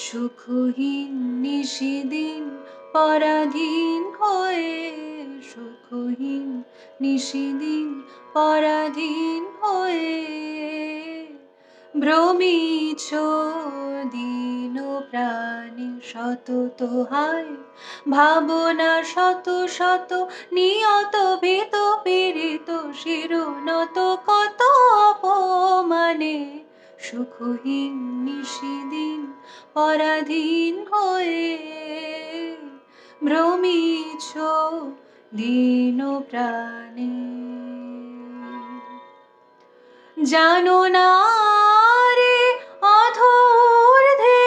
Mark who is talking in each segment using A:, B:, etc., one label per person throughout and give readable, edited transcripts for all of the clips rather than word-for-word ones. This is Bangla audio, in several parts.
A: সুখহীন নিশিদিন পরাধীন হয়ে, সুখহীন নিশিদিন পরাধীন হয়ে ভ্রমিছ দিন প্রাণী শত তোহায় ভাবনা শত শত নিয়ত ভীত পীড়িত শিরোনত কত অপমানে সুখহীন নিশিদিন পরাধীন হয়ে ভ্রমিছ দীন প্রাণে। জানো না রে অধূর্ধ্বে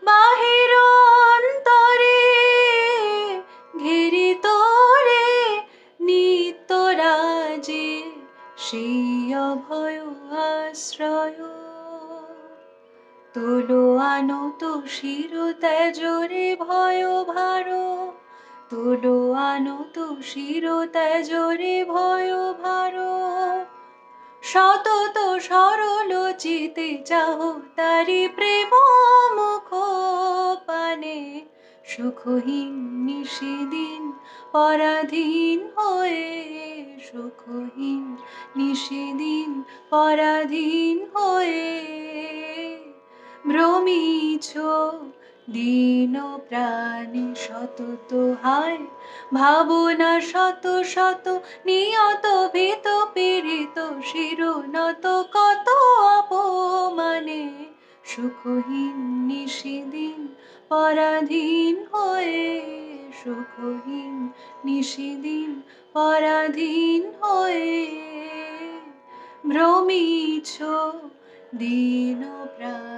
A: বাহির অন্তরে ঘেরিত রে নিত্যরাজে সেই অভয় আশ্রয়। তোলো আনত শির তেজরে ভয় ভার, তোলো আনত শির তেজরে ভয় ভার। সতত সরল চিতে চাহ তারি প্রেম মুখ পানে সুখহীন নিশিদিন পরাধীন হয়ে, সুখহীন নিশিদিন পরাধীন হয়ে ভ্রমিছ দীন প্রাণী শত তোহায় ভাবনা শত শত নিয়ত ভীত পীড়িত শিরোনত কত অপমানে সুখহীন নিশিদিন পরাধীন হয়ে, সুখহীন নিশিদিন পরাধীন হয়ে ভ্রমিছ দীন প্রাণ।